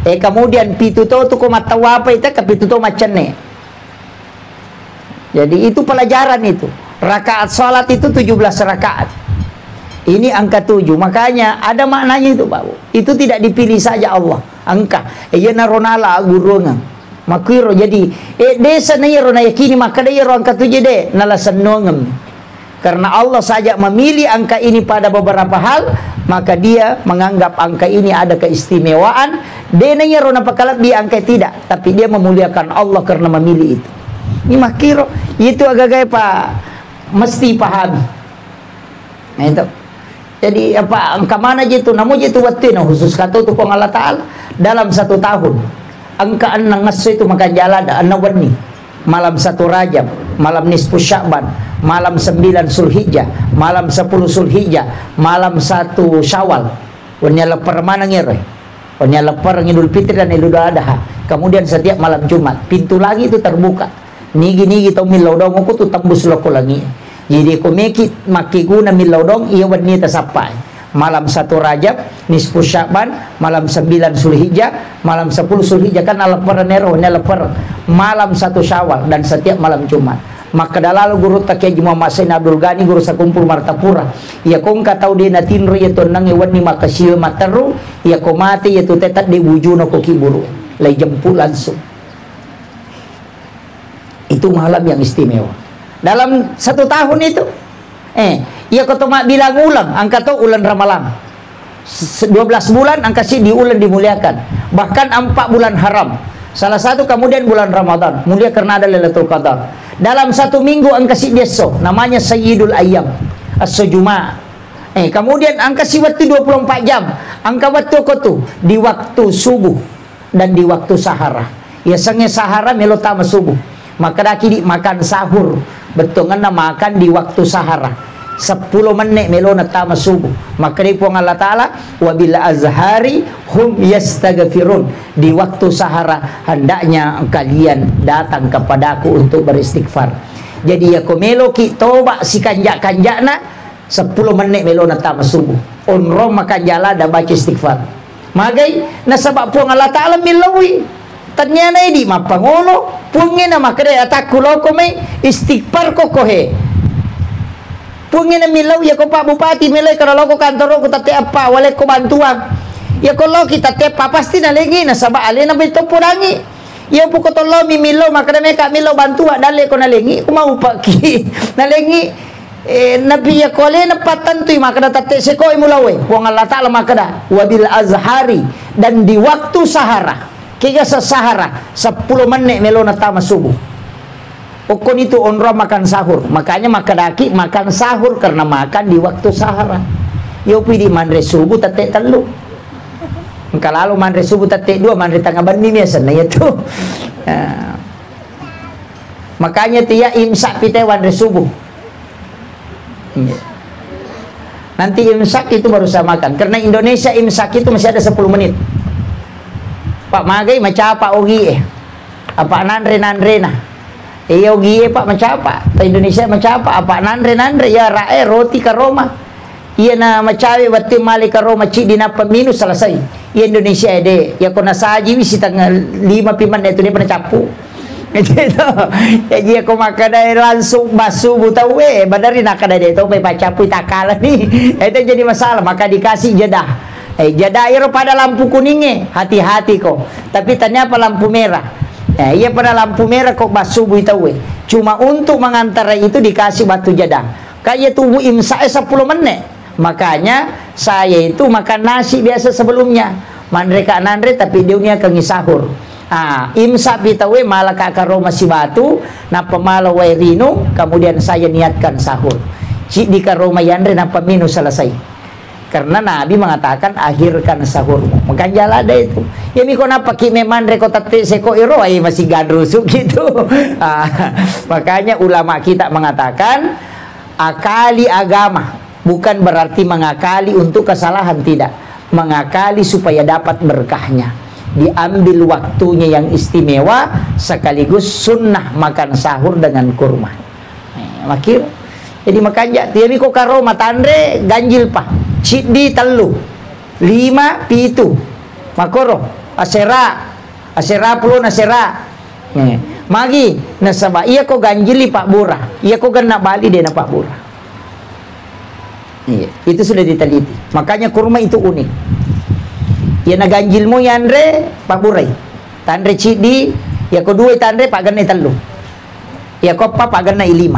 Kemudian pitu tu ko matawa apa itu ke pitu tu macam ne. Jadi itu pelajaran itu. Rakaat salat itu 17 rakaat. Ini angka 7. Makanya ada maknanya itu, Pak. Itu tidak dipilih saja Allah. Angka. Ya naronala gurungan. Makwiro jadi desa na yero na yakini maka dia angka 7 de nala senongem. Karena Allah saja memilih angka ini pada beberapa hal, maka dia menganggap angka ini ada keistimewaan. Dia nanya rona pakalat dia angka tidak, tapi dia memuliakan Allah karena memilih itu. Ini makiro itu agak-agak Pak mesti pahami. Nah itu. Jadi apa angka mana aja itu? Namun itu waktu nah khusus kata tu Allah Taala dalam 1 tahun. Angka 6 itu makan jalan ada 6 warni. Malam 1 Rajab, malam nisfu Sya'ban, malam 9 Zulhijjah, malam 10 Zulhijjah, malam 1 Syawal. Wanya lepar mana ngere? Wanya lepar Idul Fitri dan Idul Adha. Kemudian setiap malam Jumat, pintu lagi itu terbuka. Nigi tau milaudong aku tu tembus loko lagi. Jadi ko maki guna milaudong iya wani tasapai. Malam 1 Rajab, nisfu Sya'ban, malam 9 Zulhijjah, malam 10 Zulhijjah kan lepar nero, lepar malam 1 Syawal dan setiap malam Jumat. Maka dalal guru takia Muhammad Sain Abdul Ghani guru sakumpul Martapura. Ya kong katau dia natinro ya to nang iwan ni makasiyo mataru, ya ko mati ya to tetat di wujuno ko kiburu. Lay jempul langsung. Itu malam yang istimewa. Dalam 1 tahun itu ia ketemu bilang ulang angka tu ulan Ramalan 12 bulan angka si di ulan dimuliakan, bahkan 4 bulan haram, salah satu kemudian bulan Ramadan mulia karena ada Lailatul Qadar. Dalam 1 minggu angka si deso namanya Sayyidul Ayyam As-Sujuma. Kemudian angka si waktu 24 jam angka waktu ko tu di waktu subuh dan di waktu sahara. Ya sange sahara melotama subuh, maka daki makan sahur betul ngana makan di waktu sahara 10 menit melona tama subuh. Maka di puang Allah Ta'ala wabil azhari hum yastaghfirun, di waktu sahara hendaknya kalian datang kepadaku untuk beristighfar. Jadi ya komelo ki toba si kanjak-kanjakna 10 menit melona tama subuh onro makan jala dan baca istighfar. Magai nasabak puang Allah Ta'ala milawi ternyata di mapangono pungin na makada atakulo ko may istighfar ko kohe pungin na milaw ya ko Pak Bupati milay kalau ko kantor ko tate apa wala ko bantuan ya ko lo kita te pasti na lengi na saba ale na bito purangi ya po ko to lo mi milaw makada may ka milaw bantuan dale ko na lengi ko mau paki na lengi nabi ya ko le na patantoy makada tate se ko imulawe puang Allah Ta'ala makada wabil azhari dan di waktu sahara. Kaya sa sahara 10 menit melona tama subuh. Ukon itu onro makan sahur. Makanya makadaki makan sahur karena makan di waktu sahara. Yo pidi manre subuh tate telu. Kalau manre subuh tate 2 manre tangga bani biasa na itu. Makanya tiya imsak pite manre subuh. Nanti imsak itu baru saya makan. Karena Indonesia imsak itu masih ada 10 menit. Pak Magai macam apa ogi apa nandre nah. Iyo gie pak macapa, ta Indonesia macapa, apa nandre ya rae roti ka Roma. Iya na macawe wati mali ka Roma ci di na paminu selesai. Iya Indonesia ede, ya kona saji wisi tanggal 5 piman itu dia pernah capu. Gitu. Ya dia ko makadai langsung basu buta we, badari nakada dia to pe pacapu takala nih. Itu jadi masalah, maka dikasih jadah. Jadah iro pada lampu kuningnya, hati-hati kok. Tapi ternyata lampu merah. Ia pada lampu merah kok basuh itawe. Cuma untuk mengantar itu dikasih batu jadah. Kayak tubuh imsak 10 menit. Makanya saya itu makan nasi biasa sebelumnya. Mandreka nandre tapi dia kangi sahur. Imsak itawe malah kakaro masih batu. Napa malah wairino. Kemudian saya niatkan sahur. Cik di karoma yandre napa minu selesai. Karena Nabi mengatakan akhirkan sahurmu. Makanya ada itu. Ya miko napa ki memang rekotate seko iro masih gadrusuk gitu. Makanya ulama kita mengatakan akali agama bukan berarti mengakali untuk kesalahan, tidak. Mengakali supaya dapat berkahnya. Diambil waktunya yang istimewa sekaligus sunnah makan sahur dengan kurma. Makir. Jadi makanya tiap miko karo matandre ganjil pak. Cidi telu 5 pitu makoro asera puluh nasera magi nasaba iya ko ganjili pak bura iya ko gan bali dia na pak bura. Iya, itu sudah diteliti. Makanya kurma itu unik. Ya na ganjilmu yandre pak burai tandre cidi ya ko dua tandre pak ganai telu ya ko pak ganai 5.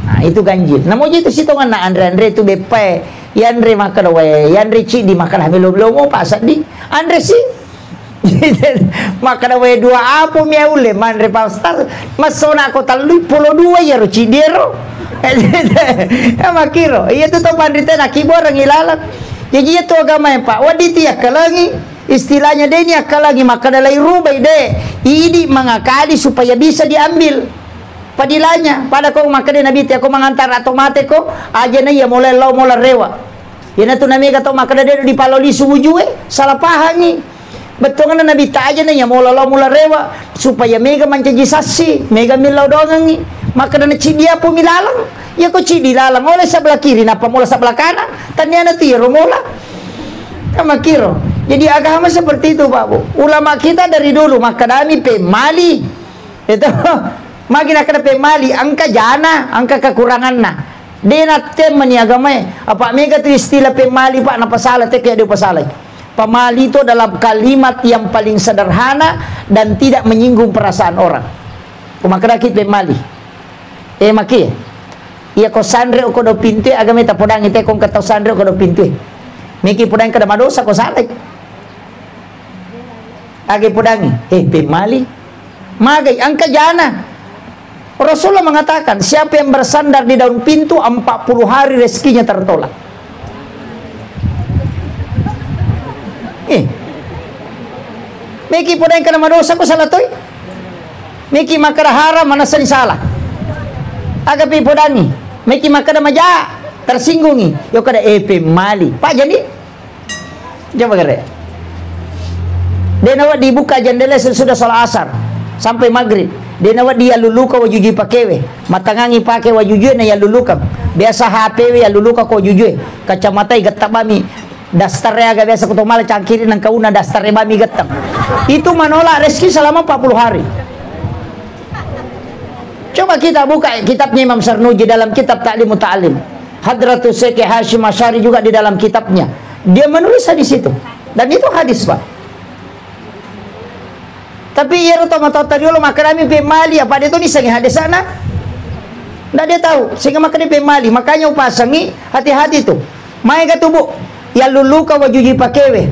Nah itu ganjil. Namun itu sitongan na andre itu bepe yandre makan we yandre ci di makan belum pak sadi andre sih makan we 2 apa miaule mandre pastor masona ko talu 2 ya ci dero makiro iya tu to pandite na kibor ngilalang jadi itu agama pak waditi akalangi istilahnya dia ini akalangi makan dalai rubai de ini mengakali supaya bisa diambil padilanya pada kau makan nabi ti aku mengantar atau mate ko aja na ya mulai lo mulai rewa yana tu nami kata makan dia di paloli subujuwe salah pahangi betul kan nabi ta aja na ya mulai lo mulai rewa supaya mega mancaji sasi mega milau dongangi maka na cidia po milalang ya ko cidi lalang oleh sebelah kiri napa mula sebelah kanan tanyana tiro mula sama kiro jadi agama seperti itu Pak Bu. Ulama kita dari dulu maka kami pemali itu makin akan pemali angka jana angka kekurangan na dena teman ya agama apa mega tu istilah pemali Pak napa salah teh kayak dia pasalah pemali itu dalam kalimat yang paling sederhana dan tidak menyinggung perasaan orang maka kita pemali maki iya ko sandre ko do pintu agama ta podang ite ko kata sandre ko do pintu miki podang kada madosa ko salah age podangi pemali magai angka jana Rasulullah mengatakan siapa yang bersandar di daun pintu 40 hari rezekinya tertolak. Miki podang kana madosa ko salah toy. Miki makara haram mana sen salah. Agapi podangi. Miki makara maja tersinggungi. Yo kada mali. Pak jadi. Coba kare. Denawa dibuka jendela sesudah salat asar sampai maghrib. Denawa dia luluka wajuji pakewe matangangi pake wajuji na ya luluka biasa HP ya luluka ko jujue kacamata gatabami dastarnya agak biasa kuto mal cangkiri nang kauna dastarnya bami gatam itu menolak rezeki selama 40 hari. Coba kita buka kitabnya Imam Sarnuji dalam kitab Ta'lim Muta'alim Hadratus Syekh Hashim Asy'ari juga di dalam kitabnya dia menulis di situ dan itu hadis Pak. Tapi ia otomatis tadi lo makan kami pemali apa dia tu ni sangi hadis sana. Ndak dia tahu sehingga makan dia pemali makanya upasangi hati-hati tu. Mai ka tubuh ya luluka wajuji pakewe.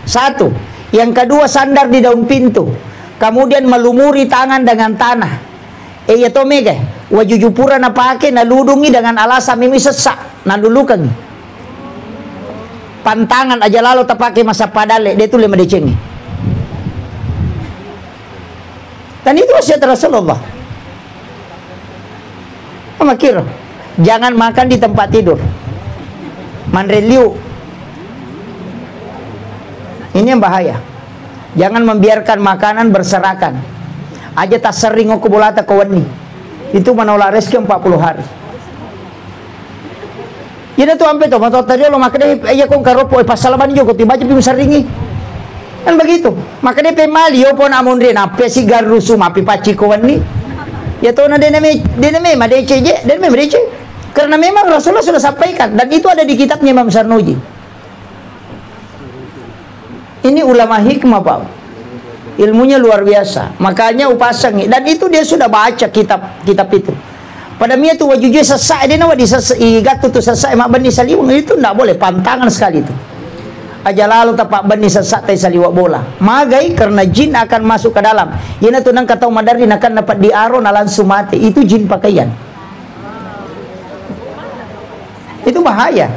1. Yang kedua sandar di daun pintu. Kemudian melumuri tangan dengan tanah. Ya to mega wajujupura na pake na ludungi dengan alasan mimi sesak na lulukan. Pantangan aja lalu tapake masa padale dia tu lima decengi. Dan itu wasiat Rasulullah. Makir, jangan makan di tempat tidur. Manreliu. Ini yang bahaya. Jangan membiarkan makanan berserakan. aja tak sering aku bolata kawan ni. Itu menolak rezeki 40 hari. Jadi tu ampe tu mata tadi lo makanya iya kong karopo pasalaman jo tiba aja pim seringi. Kan begitu. Makanya pemali yo pon amon rin ape si garusu mapi paci kawan ni. Ya tu na dename madece je, dename madece. Karena memang Rasulullah sudah sampaikan dan itu ada di kitabnya Imam Sarnuji. Ini ulama hikmah, Pak. Ilmunya luar biasa. Makanya upasang dan itu dia sudah baca kitab itu. Pada mia tu wajujue sesak dia nawa di gatu tu sesak mak bani saliwang itu ndak boleh, pantangan sekali itu. Aja lalu tapak bani sesak tai saliwak bola. Magai karena jin akan masuk ke dalam. Yana tu nang katau madarin akan dapat diaro na langsung mati. Itu jin pakaian. Itu bahaya.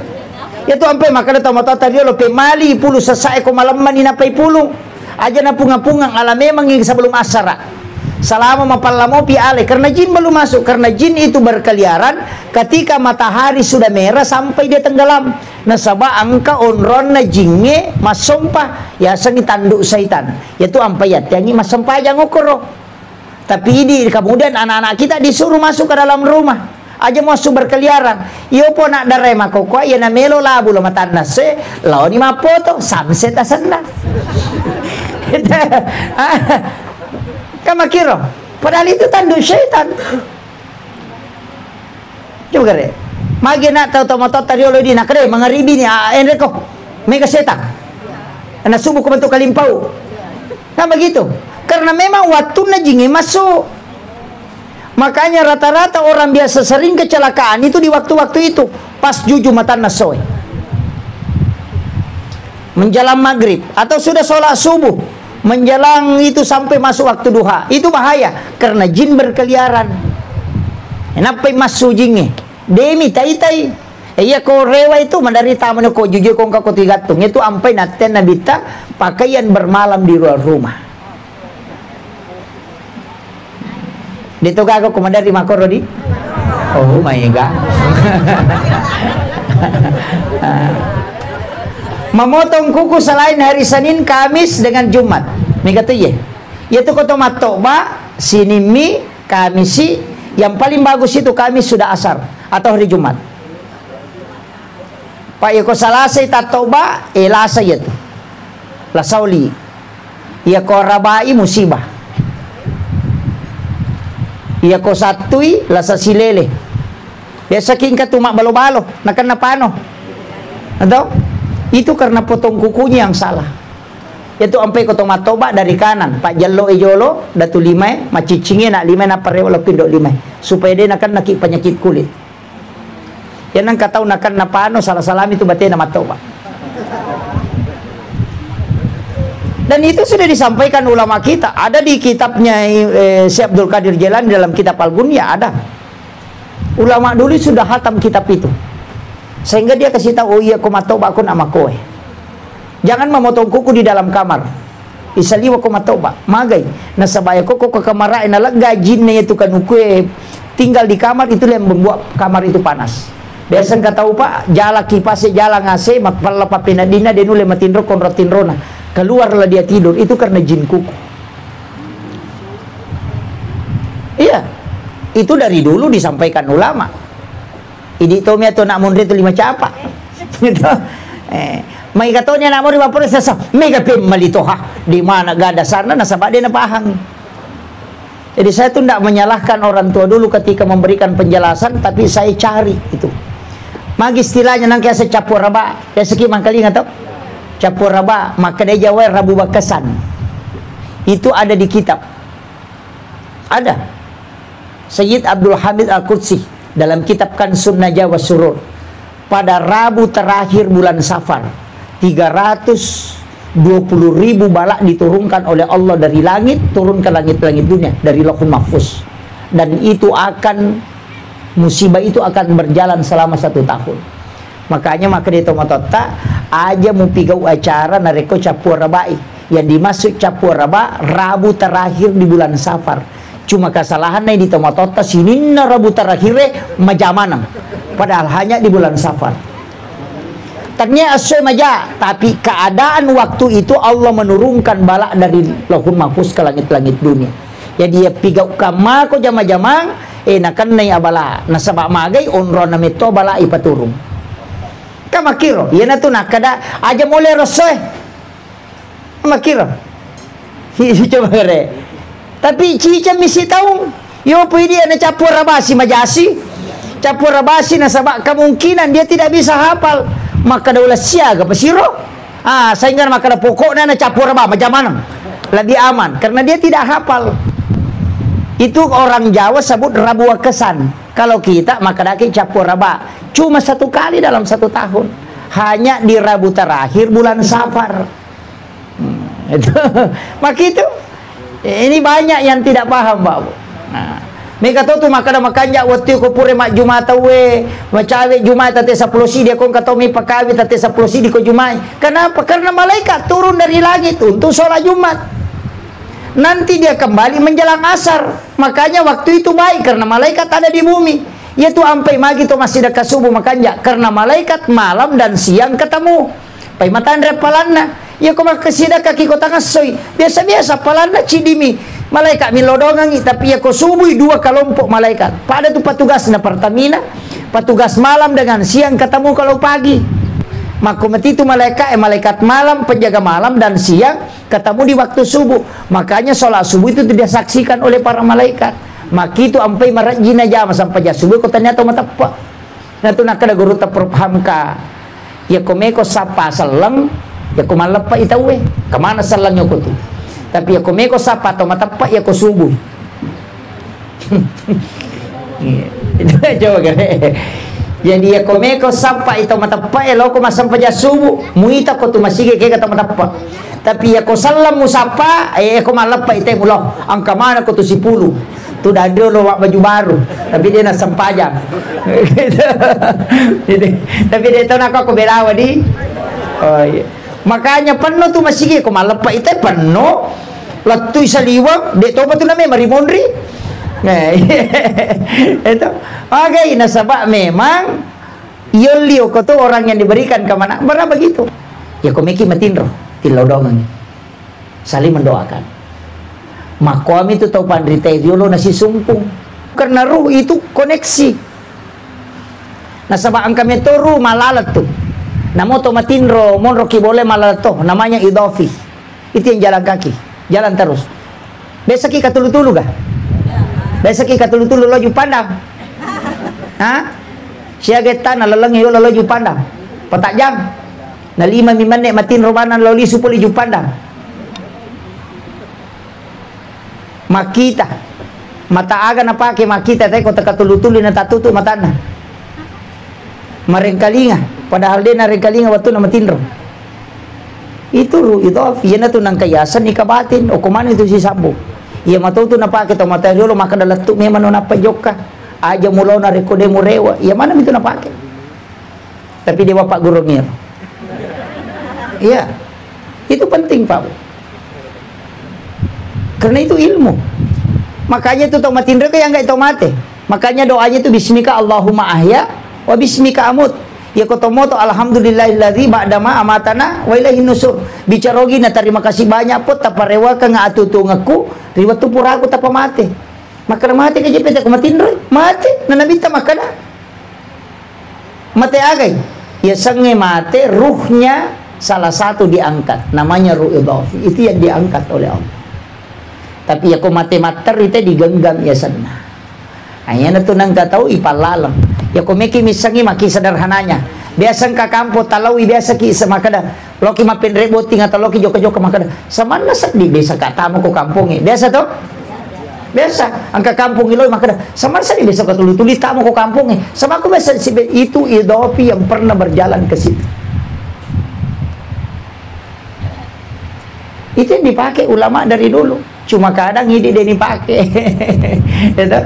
Itu ampe makana tama tadi lo pemali pulu sesak ko malaman ni napai pulu. Aja na pungang-pungang ala memang sebelum asara. Selama mapalamo pi ale karena jin belum masuk, karena jin itu berkeliaran ketika matahari sudah merah sampai dia tenggelam. Nasaba angka onron na jinge masompa ya sangi tanduk syaitan. Yaitu ampayat yang masompa aja ngokoro. Tapi ini kemudian anak-anak kita disuruh masuk ke dalam rumah. Aja masuk berkeliaran. Iyo po nak daray makoko ya na melo labu lo matanda se lao ni mapoto samset asanda. Kama kiro, padahal itu tanduk syaitan. Coba kare, magi nak tahu tomato tadi oleh di nak kare mengaribi ni enreko, mega setan. Anak subuh kebentuk kalimpau, kan begitu? Karena memang waktu najingi masuk. Makanya rata-rata orang biasa sering kecelakaan itu di waktu-waktu itu, pas juju mata nasoy, menjelang maghrib atau sudah sholat subuh. Menjelang itu sampai masuk waktu duha, itu bahaya karena jin berkeliaran. Kenapa masuk jinge? Demi tai-tai. Iya ko rewa itu menderita meneko jujur kong kako tigatung itu ampai naten nabita pakaian bermalam di luar rumah. Dito gago komandar di makoro di. Oh my god. Memotong kuku selain hari Senin, Kamis dengan Jumat. Mega tu ye. Yaitu koto matoba, sinimi, Kamisi. Yang paling bagus itu Kamis sudah asar atau hari Jumat. Pak yako salasay tatoba, lasa yaitu. Lasauli. Iya ko rabai musibah. Iya ko satui lasa silele. Biasa king katumak balo-balo, nakan na pano. Atau? Itu karena potong kukunya yang salah. Itu ampai ko tomatoba dari kanan, Pak Jallo ejolo datu limai, macicinge nak limai na pareo pindo limai. Supaya dia nakan naki penyakit kulit. Yan ang kataw nakan na paano salah-salam itu bate na matoba. Dan itu sudah disampaikan ulama kita. Ada di kitabnya Syekh Abdul Qadir Jailani dalam kitab Al-Gunya ada. Ulama dulu sudah hatam kitab itu. Sehingga dia kasih tahu, oh iya kumatoba aku nama kowe. Jangan memotong kuku di dalam kamar. Isaliwa kumatoba, magai. Nasabaya ko ke kamar na gajinnya itu kan ukue tinggal di kamar itu yang membuat kamar itu panas. Biasa nggak tahu Pak, jala kipas jala ngase mapala papinadina denule matindro konrotinrona. Keluarlah dia tidur itu karena jin kuku. Iya. Itu dari dulu disampaikan ulama. Idi to mia to nak munri to lima capa. Gitu. Mai katonya nak munri wapur sasa. Mega pem malitoha. Di mana gada sana nasabak dia napahang. Jadi saya tuh tidak menyalahkan orang tua dulu ketika memberikan penjelasan, tapi saya cari itu. Magi istilahnya nang kaya sa capur raba. Kaya seki mangkali nga to. Capur raba, maka dia jawai rabu bakasan. Itu ada di kitab. Ada. Sayyid Abdul Hamid Al-Qudsi dalam kitab Kansun Najwa wa Surur, pada Rabu terakhir bulan Safar 320.000 balak diturunkan oleh Allah dari langit, turun ke langit-langit dunia dari Lauhul Mahfuz, dan itu akan musibah itu akan berjalan selama 1 tahun. Makanya maka di tomatota aja mau pigau acara nareko capur rabai yang dimasuk capur raba Rabu terakhir di bulan Safar. Cuma kesalahannya di tomatota sini Rabu terakhir majamana, padahal hanya di bulan Safar. Ternyata asyik maja, tapi keadaan waktu itu Allah menurunkan balak dari Lauhul Mahfuz ke langit-langit dunia. Ya dia pigau kama ko jama-jamang nakan nai abala nasaba magay onro na mito bala ipaturong kamakiro yan na to nakada aja mole rosoy makiro coba kare tapi cica misi tahu yo pwede na capur rabasi majasi capur rabasi nasaba kemungkinan dia tidak bisa hafal maka daulah siaga pasiro sehingga maka pokoknya na capur rabah macam mana lebih aman karena dia tidak hafal. Itu orang Jawa sebut rabu kesan. Kalau kita maka daki capur raba cuma 1 kali dalam 1 tahun, hanya di Rabu terakhir bulan Safar. Itu maka itu ini banyak yang tidak paham, Pak. Nah, mereka tahu tu maka makanya waktu ko pure mak Jumat we macawe Jumat tate 10 si dia kon kata mi pakawi tate 10 si di ko Jumat. Kenapa? Karena malaikat turun dari langit untuk sholat Jumat. Nanti dia kembali menjelang asar. Makanya waktu itu baik karena malaikat ada di bumi. Yaitu ampai magi to masih dekat subuh makanya karena malaikat malam dan siang ketemu. Pai matan repalanna. Ya koma kesida kaki kota ngasoi. Biasa-biasa palanna cidimi. Malaikat milodongangi tapi ya ko subuh 2 kelompok malaikat. Pada tu petugas na Pertamina, petugas malam dengan siang ketemu kalau pagi. Makomati itu malaikat malam, penjaga malam dan siang ketemu di waktu subuh. Makanya sholat subuh itu tidak disaksikan oleh para malaikat. Maki itu ampai marajina jama sampai jam subuh kau tanya mata apa? Nah tu nak ada guru terperhamka. Ya komeko sapa selang, ya komalepa itawe. Kemana selangnya kau tu? Tapi ya komeko sapa atau mata apa ya kau subuh. Coba kare. Jadi ya komeko sampai itu matapa elo ko masampa ja subuh muita ko tu masige ke kata matapa tapi ya ko salam musapa ko malapa ite mulo ang kamana ko tu 10 tu dado lo baju baru tapi dia na sampaja tapi dia tahu nak ko belawa di iya. Makanya penuh tu masige ko malapa ite penuh latu saliwang de to tu name marimondri. Nah, itu oke, nasabak memang yolio kau tuh orang yang diberikan ke mana berapa begitu ya komeki matinro tilodongan saling mendoakan makom itu tahu pandrita diolo nasi sumpung karena ruh itu koneksi nasabak angka metoru malalat tuh namo to matinro monro ki boleh malalat tuh namanya idofi itu yang jalan kaki jalan terus besok kita tulu-tulu gak besok kita tulu-tulu loju pandang. Siaga tanah lelengi yo loju pandang. Petak jam. Na 5 menit matin robanan loli supuli ju pandang. Makita. Mata aga na pake makita tay ko taka tulu-tulu na tatutu matana. Marengkalinga padahal dia na rengkalinga waktu na matinro. Itu yan na to nang kayasan ikabatin o kumano itu si Sambo. Ia matuto na pakai to materi lo maka dalatuk memang na pajoka aja mulo na rekode murewa ia mana itu na pakai tapi dia bapak guru mir iya itu penting Pak karena itu ilmu makanya itu to matindra yang enggak itu mate makanya doanya itu bismika Allahumma ahya wa bismika amut ya kotomoto alhamdulillahilladzi ba'dama amatana wa ilaihin nusur bicarogi na terima kasih banyak pot taparewa ka nga atutu ngaku riwat tu puraku tapa mate maka mate ka jepet ko matinroy mate nanabita makana mate agay ya sange mate ruhnya salah satu diangkat namanya ruh idhafi itu yang diangkat oleh Allah tapi ya ko mate mater itu digenggam ya sana hanya na tunang katau ipalalang ya ko meki misangi maki sederhananya biasa ka kampo talawi biasa ki semakada loki mapin reboting atau loki joka-joka makada samana di biasa katamu ko kampung biasa to biasa angka kampung iloy makada samana sa di biasa ka tuli-tuli tamu ko kampung sama ko biasa itu idopi yang pernah berjalan ke situ itu yang dipakai ulama dari dulu cuma kadang ide dia dipakai itu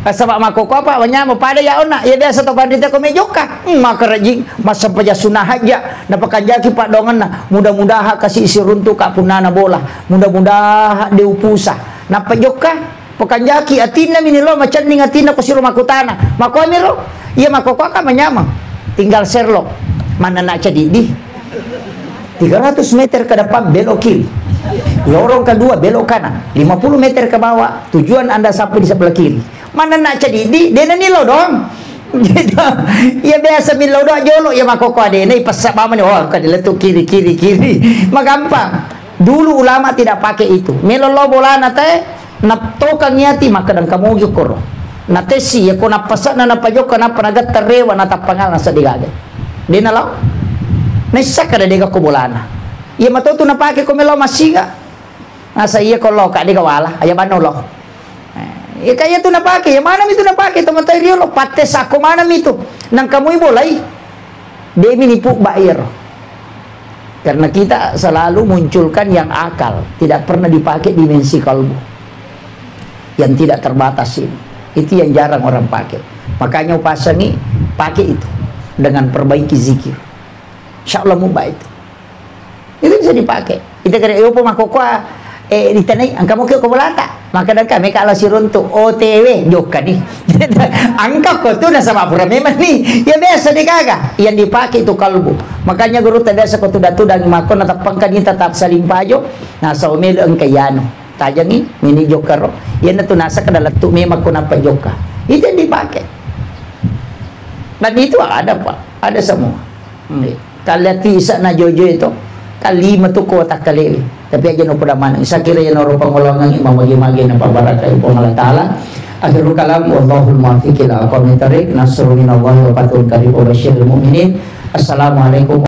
sabak makoko apa wanya pada ya ona ya biasa to pandita ko mejoka maka rajing masa paja sunah aja napakan jaki pak dongan na mudah-mudahan kasih isi runtuk ka punana bola mudah-mudahan diupusa napajoka pakan jaki atina minilo macan ning atina ko siro makutana mako amiro iya makoko ka manyama tinggal Sherlock mana nak cedidi 300 meter ke depan belok kiri Lorong kedua belok kanan 50 meter ke bawah, tujuan Anda sampai di sebelah kiri. Mana nak jadi di dena ni lo dong. Gitu. Ya biasa min lo dong jolo ya makoko ade ni pasal mama ni oh kan letuk kiri. Mah gampang. Dulu ulama tidak pakai itu. Melolo bola nate naptokan nyati maka dan kamu jukor. Nate si ya ko napasa na napajok na panagat tarewa na tapangal na sa digaga. Dena lo. Nasa kada diga ko bolana. Ya matuto na pakai ko melo masiga. Nasa iya ko lo ka diga wala. Aya bano lo. Ya kaya itu napake, ya mana itu napake teman-teman rio lo pates ako mana itu nang kamu boleh demi nipu bayar karena kita selalu munculkan yang akal tidak pernah dipakai dimensi kalbu yang tidak terbatas ini itu yang jarang orang pakai makanya upasangi pakai itu dengan perbaiki zikir insyaallah mubah itu bisa dipakai kita kira opo makokwa ditanay ang kamu ko bolata maka dan kami kalau si runtuh OTW joka nih angka ko tuh nasa mapura memang nih ya biasa dikaga yang dipakai itu kalbu makanya guru tanda sa kotuda dan makon natapang kanita tatap salimpayo nasa umil ang kayano tajangi mini joka ro yan na to nasa kadalatu memang ko napa joka itu yang dipakai dan itu ada pak ada semua kalati isa na jojo itu kalima tu kota kali tapi aja no pada mana isa kira yan oro pangolongan imam magi-magi na pabaraka ipo Allah taala akhirul kalam wallahul muwaffiq ila aqwamit thariq nasrun minallahi wa fathun qarib wa basyiril mu'minin assalamualaikum